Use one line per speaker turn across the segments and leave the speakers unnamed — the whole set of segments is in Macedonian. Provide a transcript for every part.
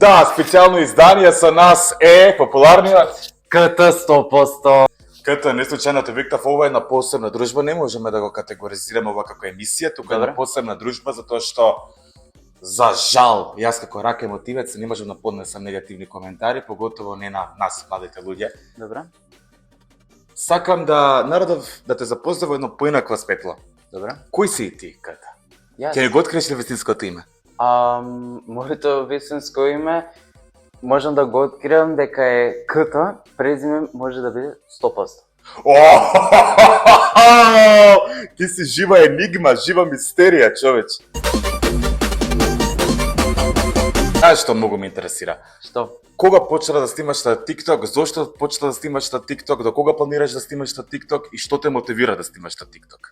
Да, специјално издание со нас е популарниот
КТ 100%.
КТ, не случајно те викнав, ова е една посебна дружба, не можеме да го категоризираме ова како емисија, туку е една посебна дружба затоа што за жал, јас како рака емотивец не можам да поднесам негативни коментари, поготово не на нас младите луѓе.
Добре.
Сакам да народов да те запознам во едно поинакво светло.
Добре.
Кој си ти, КТ?
Јас.
Ќе го откриеш ли вистинското име?
Моето вистинско име можам да го откриам дека е КТ, презиме може да биде 100%.
Ти си жива енигма, жива мистерија, човече. Знаеш што многу ме интересира?
Што?
Кога почна да снимаш на TikTok, зошто почна да снимаш на TikTok, до кога планираш да снимаш на TikTok и што те мотивира да снимаш на TikTok?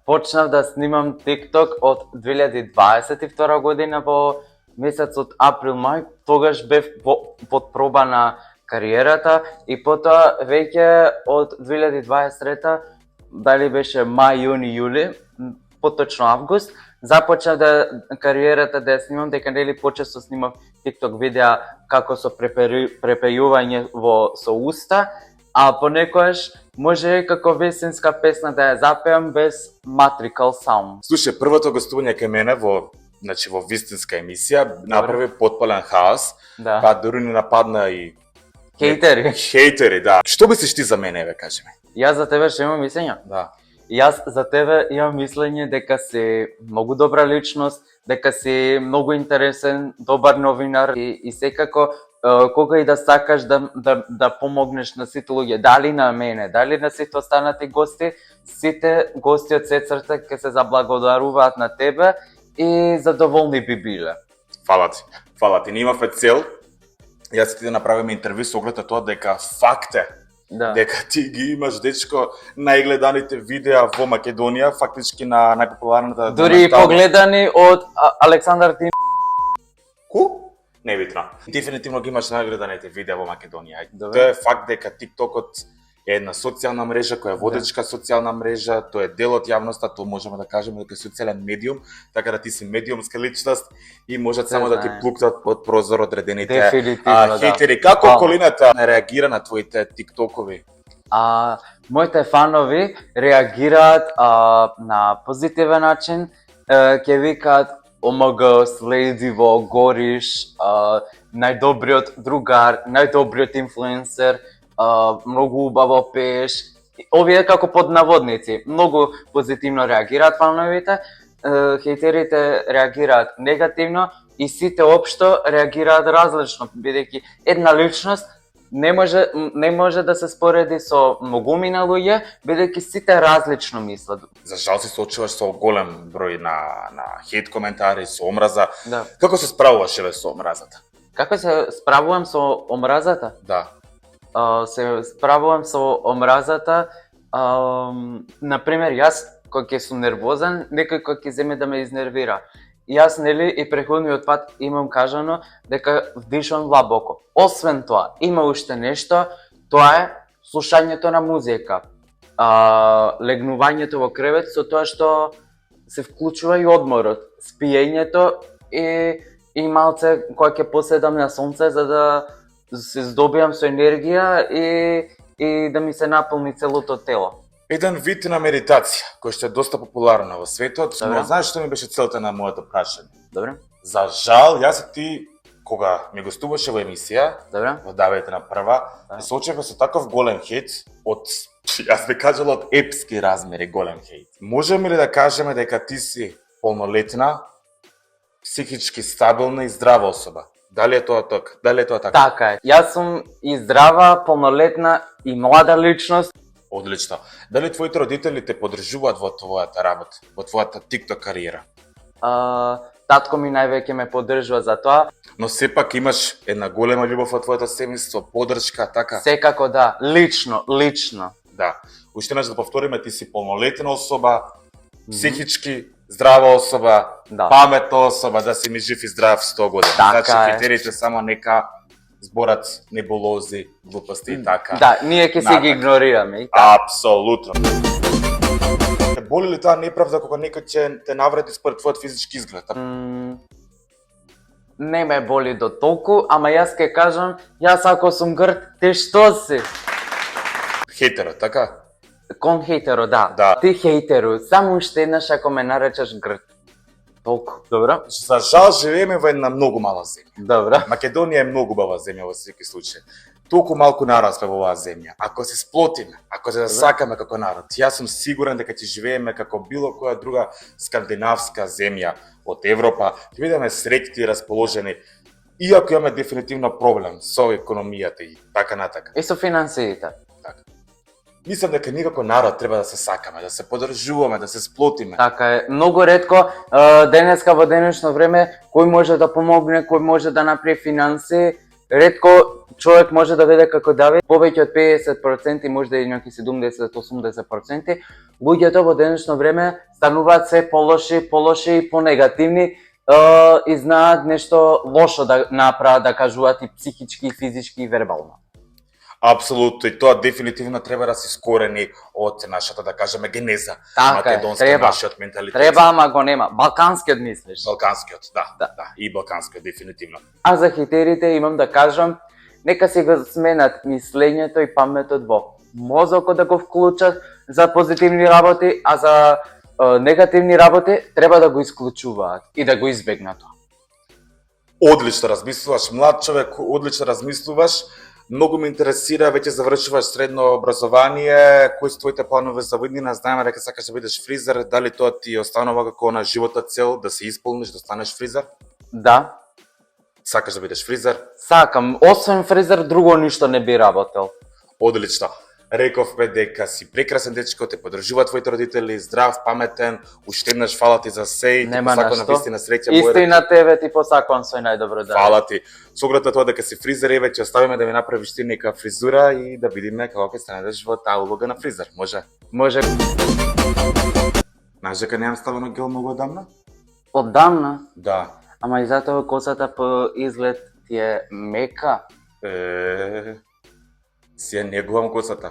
Почнав да снимам TikTok од 2022 година во месецот април-мај, тогаш бев под проба на кариерата и потоа веќе од 2023 дали беше мај, јуни, јули, поточно август, започна кариерата да ја снимам, дека нели почесто снимав TikTok видеа како со препејување со уста, а понекогаш може како вистинска песна да ја запеам без matrical sound.
Слушај, првото гостување кај мене во вистинска емисија направи потпален хаос,
Да.
па дури не нападна и
Хейтери.
Да. Што мислиш ти за мене, бе, кажи ми?
Јас за тебе што имам мислење?
Да.
Јас за тебе имам мислење дека си многу добра личност, дека си многу интересен, добар новинар и секако кога и да сакаш да помогнеш на сите луѓе, дали на мене, дали на сите останати гости, сите гости од се срце ќе се заблагодаруваат на тебе и задоволни би биле.
Фала ти. Фала ти. Ние имавме цел. Јас ти да направиме интервју со оглед на тоа дека факт е дека ти ги имаш, дечко, најгледаните видеа во Македонија, фактички на најпопуларната...
Дури и погледани од Александар Тин...
Ку? Небитно. Дефинитивно ги имаш најгледаните видеа во Македонија. Тоа е факт дека TikTokот е една социјална мрежа, која е водечка социјална мрежа, тоа е дел од јавноста, тоа можеме да кажеме дека е социјален медиум, така да ти си медиумска личност и можат само да ти плукнат под прозор одредените хейтери. Како околината реагира на твоите тиктокови?
Моите фанови реагираат на позитивен начин, ќе викаат омага, следиво, гориш, најдобриот другар, најдобриот инфлуенсер, многу убаво пееш. Овие како под наводници, многу позитивно реагираат фановите, хейтерите реагираат негативно и сите општо реагираат различно, бидејќи една личност не може да се спореди со многумина луѓе, бидејќи сите различно мислат.
За жал се соочуваш со голем број на хейт коментари, со омраза.
Да.
Како се справуваш со омразата?
Како се справувам со омразата?
Да.
Се справувам со омразата, например, јас кога ќе сум нервозен, некој кога ќе земе да ме изнервира. Јас нели и преходниот пат имам кажано дека вдишувам длабоко. Освен тоа, има уште нешто, тоа е слушањето на музика. Легнувањето во кревет со тоа што се вклучува и одморот, спиењето и малце кога ќе поседам на сонце за да се здобијам со енергија и да ми се наполни целото тело.
Еден вид на медитација, кој што е доста популарна во светот, но знаеш што ми беше целта на моето прашање?
Добре.
За жал, јас и ти, кога ми гостуваше во емисија, во давајте на прва, се соочевме со таков голем хейт, јас би кажал од епски размери голем хейт. Можеме ли да кажеме дека ти си полнолетна, психички стабилна и здрава особа? Дали е тоа така?
Така е. Јас сум и здрава, полнолетна и млада личност.
Одлично. Дали твоите родители те поддржуваат во твојата работа, во твојата TikTok кариера?
Татко ми највеќе ме поддржува за тоа.
Но сепак имаш една голема љубов во твоето семејство, поддршка, така?
Секако да, лично.
Да. Уште еднаш да повториме, ти си полнолетна особа, психички здрава особа, паметна особа, да си ми жив и здрав 100 години. Значи, хейтерите само нека зборат небулози, глупости и така.
Да, ние ќе си ги игнорираме и
така. Апсолутно. Боли ли таа неправда кога некој ќе те навреди според твојот физички изглед?
не ме боли до толку, ама јас ке кажам, јас ако сум грд, ти што си?
Хејтеро, така?
Кон хејтеро, да.
Да.
Ти хејтеру, само уште еднаш ако ме наречеш грд. Толку. Добро?
За жал живееме во една многу мала земја.
Добро.
Македонија е многу бава земја во секој случај. Толку малку народ сме во оваа земја. Ако се сплотиме, ако се сакаме како народ, јас сум сигурен дека ќе живееме како било која друга скандинавска земја од Европа, ќе бидеме среќни и расположени, иако имаме дефинитивно проблем со економијата и така натака.
И со финансиите.
Мислам дека ние како народ треба да се сакаме, да се поддржуваме, да се сплотиме.
Така е. Многу ретко денеска во денешно време кој може да помогне, кој може да направи финанси. Ретко човек може да веде како Давид, повеќе од 50%, може да и някои 70-80%, луѓето во денешно време стануваат се полоши и понегативни и знаат нешто лошо да направат, да кажуваат и психички, и физички, и вербално.
Апсолутно, и тоа дефинитивно треба да се искорени од нашата, да кажеме, генеза.
Така е,
македонска,
треба.
нашиот менталитет.
Треба, ама го нема. Балканскиот мислиш.
Балканскиот, да,
Да.
да, и балканскиот дефинитивно.
А за хейтерите имам да кажам, нека си го сменат мислењето и паметот во мозокот да го вклучат за позитивни работи, а за негативни работи треба да го исклучуваат и да го избегнат.
Одлично размислуваш, млад човек, одлично размислуваш. Многу ме интересира, веќе завршуваш средно образование, кои се твоите планови за виднина? Знаеме дека сакаш да бидеш фризер, дали тоа ти останува како на живота цел да се исполниш, да станеш фризер?
Да,
Сакаш да бидеш фризер?
сакам. Освен фризер, друго ништо не би работел.
Одлично. Рековме дека си прекрасен дечко, те поддржуваат твоите родители, здрав, паметен, уште еднаш фала ти за се и ти
Нема
посакувам
на
на
што.
вистина среќа.
Исто и на тебе ти посакувам свој најдобро да.
Фала ти. Со оглед на тоа дека си фризер, еве ќе оставиме да ми направиш ти нека фризура и да видиме како ќе се најдеш во таа улога на фризер. Може?
Може
Знаеш дека немам ставено гел многу одамна?
одамна,
Да.
ама и затоа косата по изглед ти е мека.
Си ја негувам косата.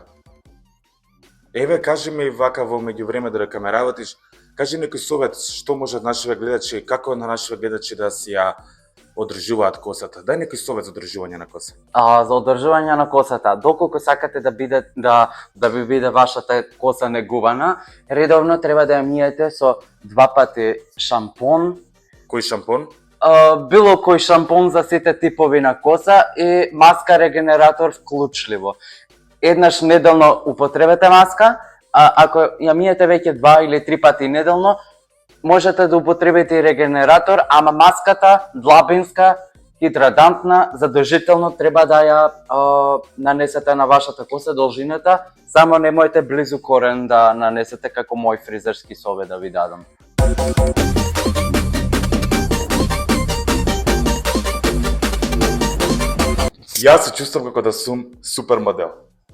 Еве, кажи ми вака во меѓувреме додека ме работиш, кажи некој совет што може нашите гледачи, како на нашите гледачи да си ја одржуваат косата. Дај некој совет за одржување на коса.
За одржување на косата, доколку сакате да ви биде вашата коса негувана, редовно треба да ја миете со 2 пати шампон,
Кој шампон?
било кој шампон за сите типови на коса и маска регенератор вклучливо. Еднаш неделно употребете маска, а ако ја миете веќе 2 или 3 пати неделно, можете да употребите и регенератор, ама маската длабинска, хидратантна, задолжително треба да ја нанесете на вашата коса должината, само немојте близу корен да нанесете како мој фризерски совет да ви дадам.
Јас се чувствам како да сум супер модел.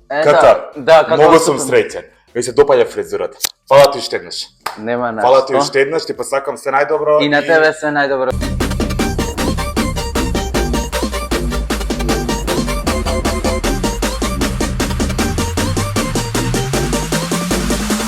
Да, како
Многу сум среќен. Ми се допаѓа фризурата. Фала ти уште еднаш.
Нема на
Фала ти
што.
уште еднаш, ти посакам се најдобро.
И на тебе се најдобро.